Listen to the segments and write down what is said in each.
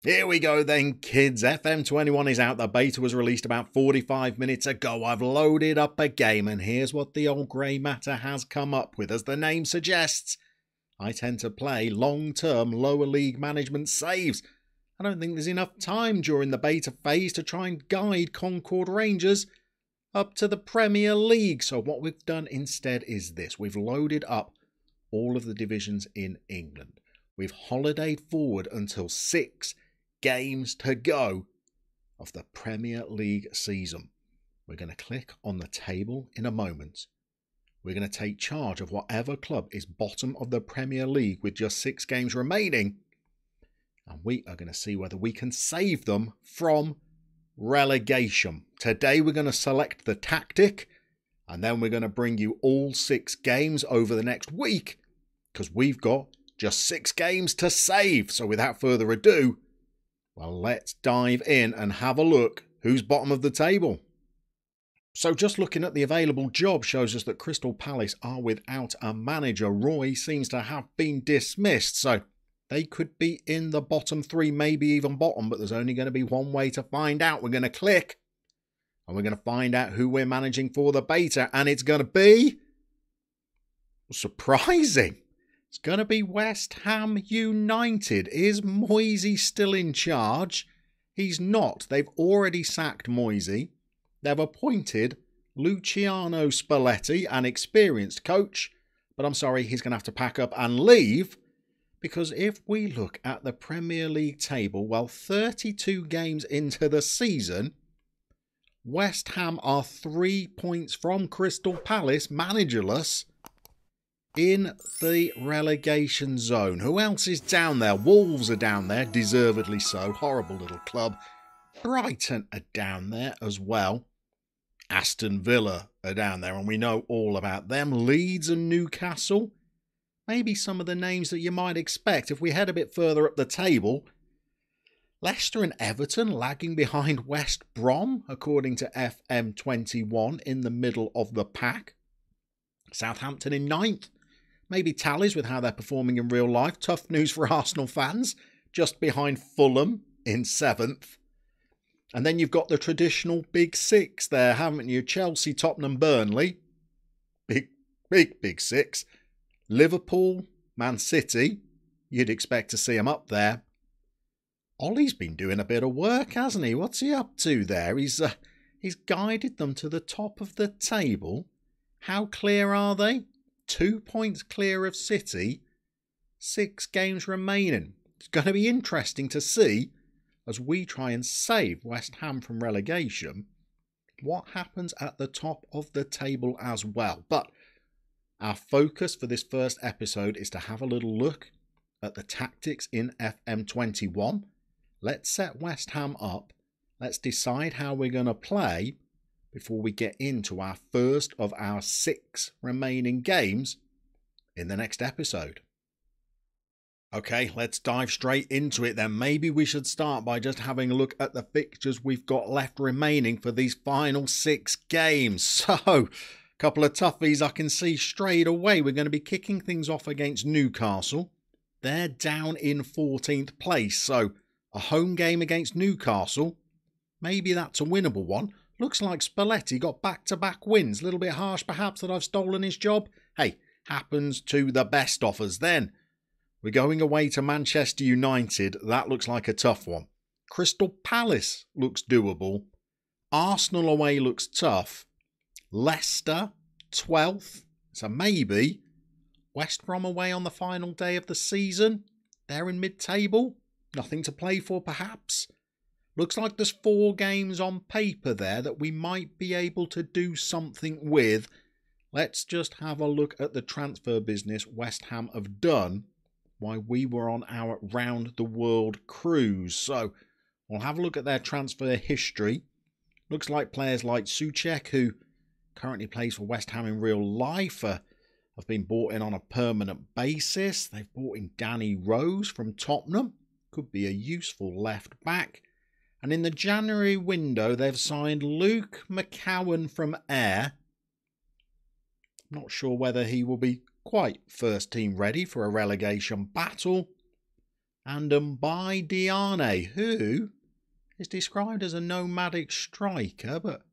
Here we go then, kids. FM21 is out. The beta was released about 45 minutes ago. I've loaded up a game, and here's what the old grey matter has come up with. As the name suggests, I tend to play long-term lower league management saves. I don't think there's enough time during the beta phase to try and guide Concord Rangers up to the Premier League. So what we've done instead is this. We've loaded up all of the divisions in England. We've holidayed forward until 6 games to go of the Premier League season. We're going to click on the table in a moment. We're going to take charge of whatever club is bottom of the Premier League with just 6 games remaining. And we are going to see whether we can save them from relegation. Today we're going to select the tactic, and then we're going to bring you all 6 games over the next week, because we've got just 6 games to save. So without further ado, well, let's dive in and have a look who's bottom of the table. So just looking at the available job shows us that Crystal Palace are without a manager. Roy seems to have been dismissed, so they could be in the bottom 3, maybe even bottom, but there's only going to be one way to find out. We're going to click, and we're going to find out who we're managing for the beta, and it's going to be surprising. It's going to be West Ham United. Is Moisey still in charge? He's not. They've already sacked Moisey. They've appointed Luciano Spalletti, an experienced coach. But I'm sorry, he's going to have to pack up and leave. Because if we look at the Premier League table, well, 32 games into the season, West Ham are 3 points from Crystal Palace, managerless, in the relegation zone. Who else is down there? Wolves are down there, deservedly so. Horrible little club. Brighton are down there as well. Aston Villa are down there, and we know all about them. Leeds and Newcastle. Maybe some of the names that you might expect if we head a bit further up the table. Leicester and Everton lagging behind West Brom, according to FM21, in the middle of the pack. Southampton in 9th. Maybe tallies with how they're performing in real life. Tough news for Arsenal fans. Just behind Fulham in 7th. And then you've got the traditional Big 6 there, haven't you? Chelsea, Tottenham, Burnley. Big 6. Liverpool, Man City. You'd expect to see them up there. Ollie's been doing a bit of work, hasn't he? What's he up to there? He's guided them to the top of the table. How clear are they? 2 points clear of City. 6 games remaining. It's going to be interesting to see, as we try and save West Ham from relegation, what happens at the top of the table as well. But our focus for this first episode is to have a little look at the tactics in FM21. Let's set West Ham up. Let's decide how we're going to play before we get into our first of our 6 remaining games in the next episode. Okay, let's dive straight into it then. Maybe we should start by just having a look at the fixtures we've got left remaining for these final 6 games. So, a couple of toughies I can see straight away. We're going to be kicking things off against Newcastle. They're down in 14th place, so a home game against Newcastle, maybe that's a winnable one. Looks like Spalletti got back-to-back wins. A little bit harsh, perhaps, that I've stolen his job. Hey, happens to the best of us then. We're going away to Manchester United. That looks like a tough one. Crystal Palace looks doable. Arsenal away looks tough. Leicester, 12th. It's a maybe. West Brom away on the final day of the season. They're in mid-table. Nothing to play for, perhaps. Looks like there's 4 games on paper there that we might be able to do something with. Let's just have a look at the transfer business West Ham have done while we were on our round the world cruise. So we'll have a look at their transfer history. Looks like players like Souček, who currently plays for West Ham in real life, have been bought in on a permanent basis. They've bought in Danny Rose from Tottenham. Could be a useful left back. And in the January window, they've signed Luke McCowan from Ayr. Not sure whether he will be quite first team ready for a relegation battle. and Diane, who is described as a nomadic striker, but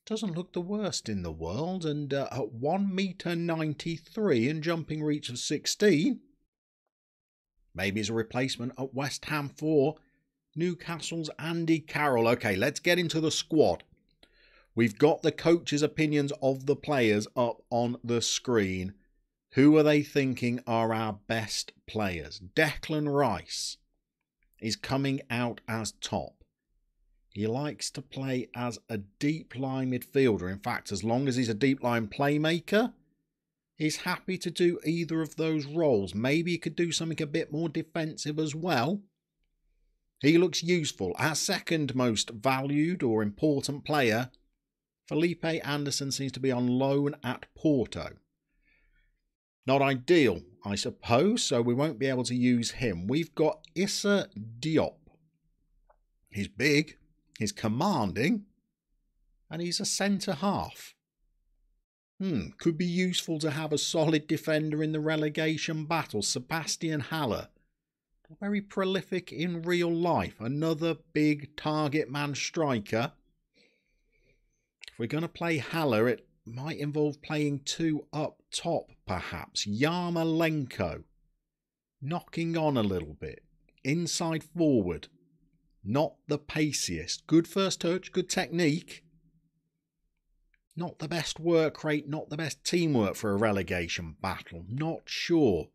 doesn't look the worst in the world, and at 1 metre 93 and jumping reach of 16. Maybe as a replacement at West Ham for Newcastle's Andy Carroll. Okay, let's get into the squad. We've got the coach's opinions of the players up on the screen. Who are they thinking are our best players? Declan Rice is coming out as top. He likes to play as a deep line midfielder. In fact, as long as he's a deep line playmaker, he's happy to do either of those roles. Maybe he could do something a bit more defensive as well. He looks useful. Our second most valued or important player, Felipe Anderson, seems to be on loan at Porto. Not ideal, I suppose, so we won't be able to use him. We've got Issa Diop. He's big, he's commanding, and he's a centre-half. Could be useful to have a solid defender in the relegation battle. Sebastian Haller, very prolific in real life. Another big target man striker. If we're going to play Haller, it might involve playing two up top, perhaps. Yarmolenko, knocking on a little bit. Inside forward, not the paciest. Good first touch, good technique. Not the best work rate, not the best teamwork for a relegation battle. Not sure.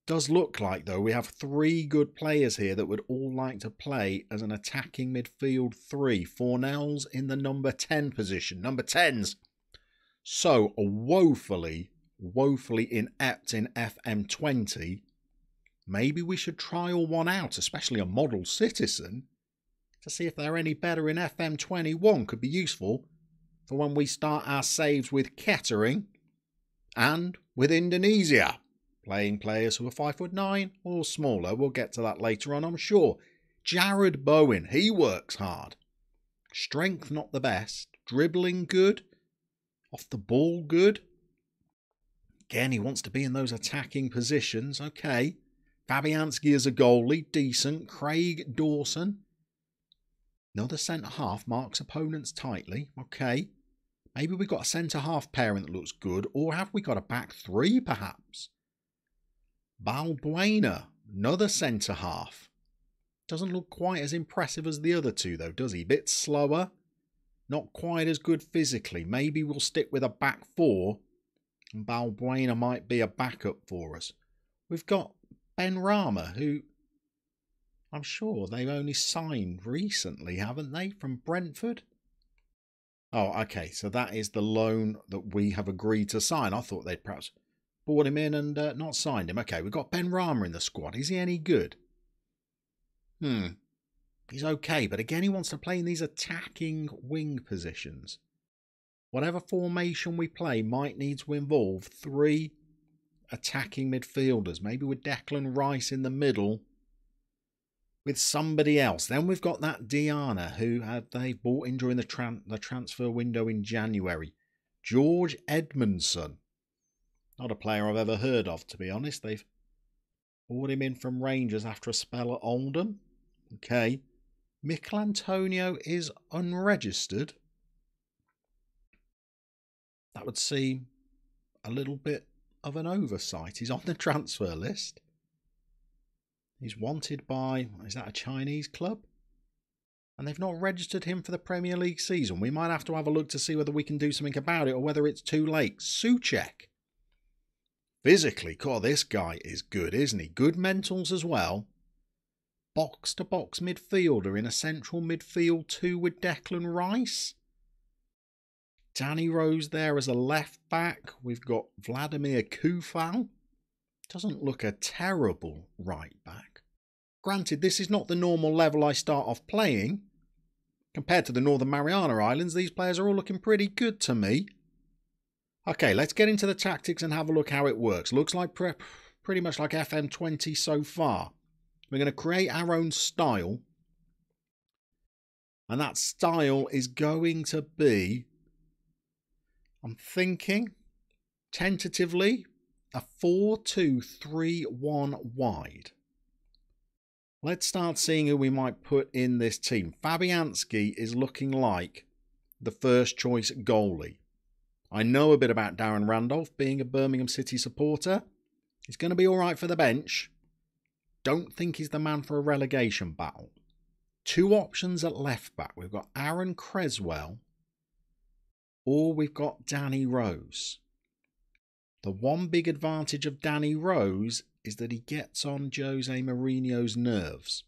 Does look like, though, we have three good players here that would all like to play as an attacking midfield three. Fornell's in the number 10 position. Number 10s. So woefully inept in FM20. Maybe we should trial one out, especially a model citizen, to see if they're any better in FM21. Could be useful for when we start our saves with Kettering and with Indonesia. Playing players who are 5'9" or smaller. We'll get to that later on, I'm sure. Jared Bowen, he works hard. Strength not the best. Dribbling good. Off the ball good. Again, he wants to be in those attacking positions. Okay. Fabianski as a goalie. Decent. Craig Dawson. Another centre-half. Marks opponents tightly. Okay. Maybe we've got a centre-half pairing that looks good. Or have we got a back three, perhaps? Balbuena, another centre-half. Doesn't look quite as impressive as the other two, though, does he? Bit slower. Not quite as good physically. Maybe we'll stick with a back four. And Balbuena might be a backup for us. We've got Ben Rama, who I'm sure they've only signed recently, haven't they, from Brentford? Oh, okay, so that is the loan that we have agreed to sign. I thought they'd perhaps brought him in and not signed him. Okay, we've got Ben Rama in the squad. Is he any good? He's okay, but again, he wants to play in these attacking wing positions. Whatever formation we play might need to involve three attacking midfielders. Maybe with Declan Rice in the middle with somebody else. Then we've got that Diana, who they bought in during the transfer window in January. George Edmundson. Not a player I've ever heard of, to be honest. They've bought him in from Rangers after a spell at Oldham. Okay. Mikel Antonio is unregistered. That would seem a little bit of an oversight. He's on the transfer list. He's wanted by, is that a Chinese club? And they've not registered him for the Premier League season. We might have to have a look to see whether we can do something about it or whether it's too late. Souček. Physically, God, this guy is good, isn't he? Good mentals as well. Box-to-box midfielder in a central midfield two with Declan Rice. Danny Rose there as a left back. We've got Vladimir Kufal. Doesn't look a terrible right back. Granted, this is not the normal level I start off playing. Compared to the Northern Mariana Islands, these players are all looking pretty good to me. Okay, let's get into the tactics and have a look how it works. Looks like pretty much like FM20 so far. We're going to create our own style. And that style is going to be, I'm thinking, tentatively, a 4-2-3-1 wide. Let's start seeing who we might put in this team. Fabianski is looking like the first choice goalie. I know a bit about Darren Randolph, being a Birmingham City supporter. He's going to be all right for the bench. Don't think he's the man for a relegation battle. Two options at left back. We've got Aaron Creswell or we've got Danny Rose. The one big advantage of Danny Rose is that he gets on Jose Mourinho's nerves,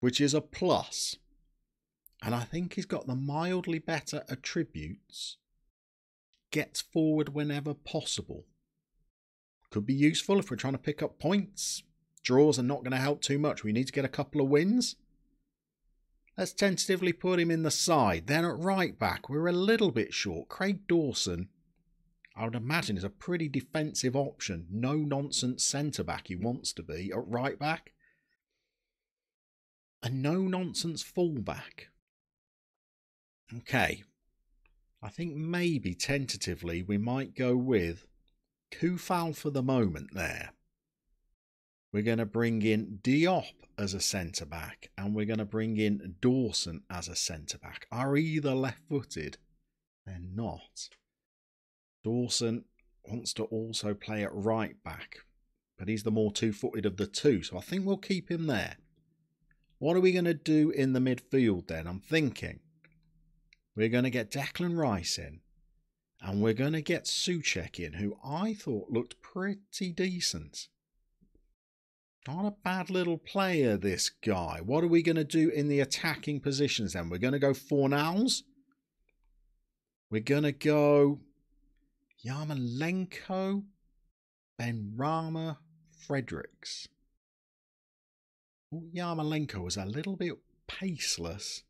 which is a plus. And I think he's got the mildly better attributes. Gets forward whenever possible. Could be useful if we're trying to pick up points. Draws are not going to help too much. We need to get a couple of wins. Let's tentatively put him in the side. Then at right back, we're a little bit short. Craig Dawson, I would imagine, is a pretty defensive option. No nonsense centre back he wants to be at right back. A no nonsense full back. Okay. I think maybe tentatively we might go with Kufal for the moment there. We're going to bring in Diop as a centre-back and we're going to bring in Dawson as a centre-back. Are either left-footed? They're not. Dawson wants to also play at right-back, but he's the more two-footed of the two, so I think we'll keep him there. What are we going to do in the midfield then? I'm thinking we're going to get Declan Rice in and we're going to get Souček in, who I thought looked pretty decent. Not a bad little player, this guy. What are we going to do in the attacking positions then? We're going to go Fornals. We're going to go Yarmolenko, Benrahma, Fredericks. Yarmolenko was a little bit paceless.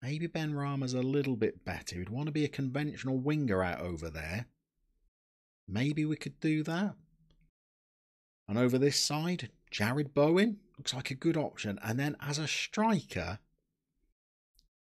Maybe Benrahma's a little bit better. We'd want to be a conventional winger out over there. Maybe we could do that. And over this side, Jared Bowen looks like a good option. And then as a striker,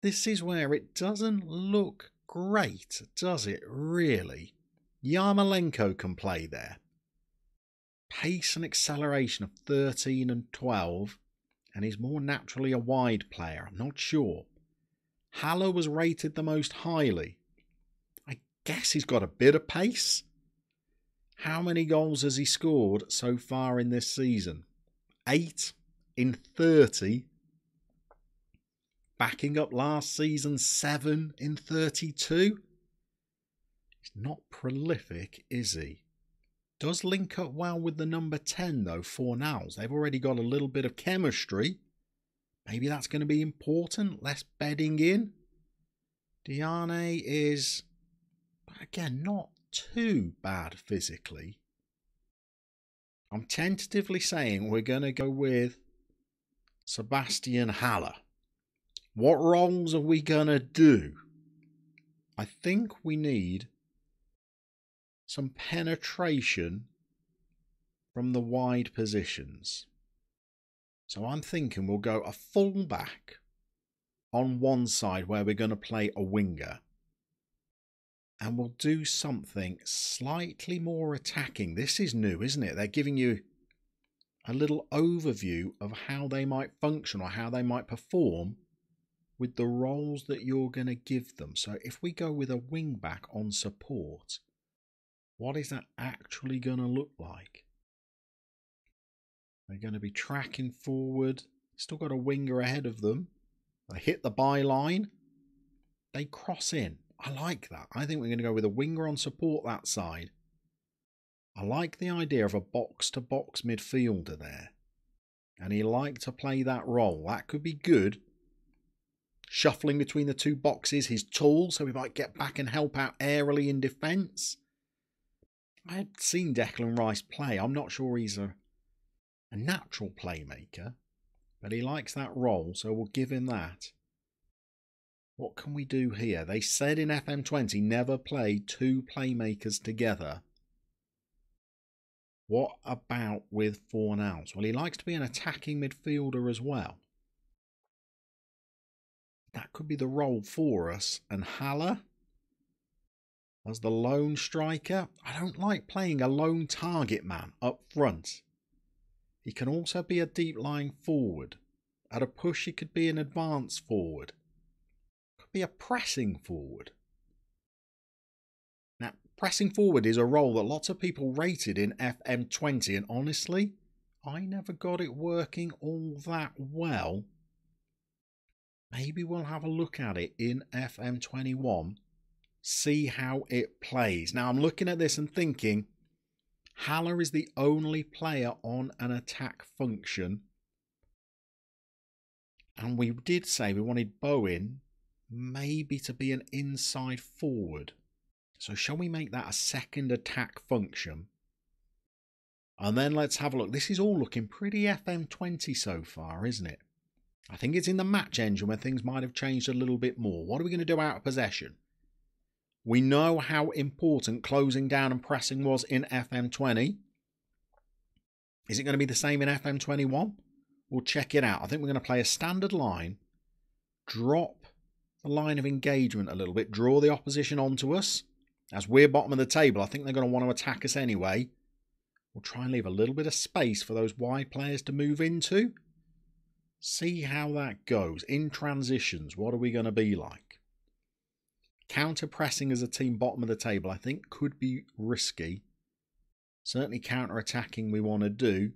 this is where it doesn't look great, does it really? Yarmolenko can play there. Pace and acceleration of 13 and 12. And he's more naturally a wide player. I'm not sure. Haller was rated the most highly. I guess he's got a bit of pace. How many goals has he scored so far in this season? 8 in 30. Backing up last season, 7 in 32. He's not prolific, is he? Does link up well with the number 10 though, Fornals. They've already got a little bit of chemistry. Maybe that's going to be important. Less bedding in. Diane is, again, not too bad physically. I'm tentatively saying we're going to go with Sebastian Haller. What roles are we going to do? I think we need some penetration from the wide positions. So I'm thinking we'll go a full-back on one side where we're going to play a winger. And we'll do something slightly more attacking. This is new, isn't it? They're giving you a little overview of how they might function or how they might perform with the roles that you're going to give them. So if we go with a wing-back on support, what is that actually going to look like? They're going to be tracking forward. Still got a winger ahead of them. They hit the byline. They cross in. I like that. I think we're going to go with a winger on support that side. I like the idea of a box-to-box midfielder there. And he liked to play that role. That could be good. Shuffling between the two boxes, his tools, so he might get back and help out aerially in defence. I had seen Declan Rice play. I'm not sure he's a natural playmaker, but he likes that role, so we'll give him that. What can we do here? They said in FM20 never play two playmakers together. What about with Fornals? Well, he likes to be an attacking midfielder as well. That could be the role for us. And Haller as the lone striker. I don't like playing a lone target man up front. He can also be a deep lying forward. At a push, he could be an advance forward. Could be a pressing forward. Now, pressing forward is a role that lots of people rated in FM20, and honestly, I never got it working all that well. Maybe we'll have a look at it in FM21, see how it plays. Now, I'm looking at this and thinking, Haller is the only player on an attack function. And we did say we wanted Bowen maybe to be an inside forward. So shall we make that a second attack function? And then let's have a look. This is all looking pretty FM20 so far, isn't it? I think it's in the match engine where things might have changed a little bit more. What are we going to do out of possession? We know how important closing down and pressing was in FM20. Is it going to be the same in FM21? We'll check it out. I think we're going to play a standard line, drop the line of engagement a little bit, draw the opposition onto us. As we're bottom of the table, I think they're going to want to attack us anyway. We'll try and leave a little bit of space for those wide players to move into. See how that goes. In transitions, what are we going to be like? Counter-pressing as a team bottom of the table, I think, could be risky. Certainly counter-attacking we want to do.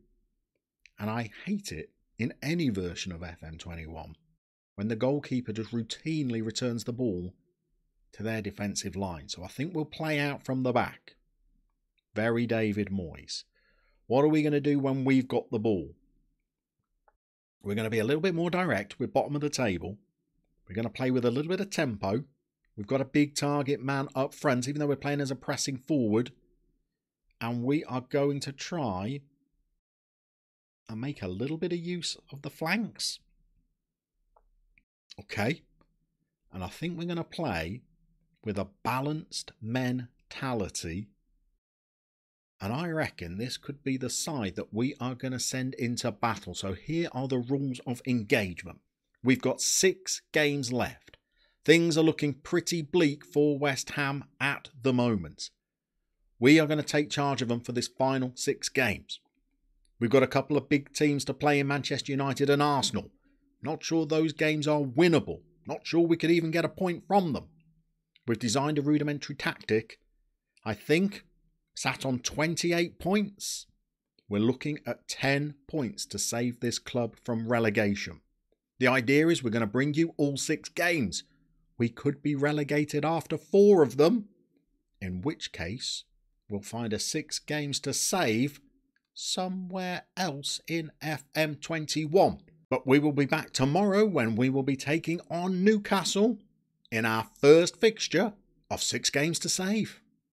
And I hate it in any version of FM21 when the goalkeeper just routinely returns the ball to their defensive line. So I think we'll play out from the back. Very David Moyes. What are we going to do when we've got the ball? We're going to be a little bit more direct. We're bottom of the table. We're going to play with a little bit of tempo. We've got a big target man up front, even though we're playing as a pressing forward. And we are going to try and make a little bit of use of the flanks. Okay. And I think we're going to play with a balanced mentality. And I reckon this could be the side that we are going to send into battle. So here are the rules of engagement. We've got 6 games left. Things are looking pretty bleak for West Ham at the moment. We are going to take charge of them for this final 6 games. We've got a couple of big teams to play in Manchester United and Arsenal. Not sure those games are winnable. Not sure we could even get a point from them. We've designed a rudimentary tactic. I think sat on 28 points. We're looking at 10 points to save this club from relegation. The idea is we're going to bring you all 6 games. We could be relegated after 4 of them, in which case we'll find a 6 games to save somewhere else in FM21. But we will be back tomorrow when we will be taking on Newcastle in our first fixture of 6 games to save.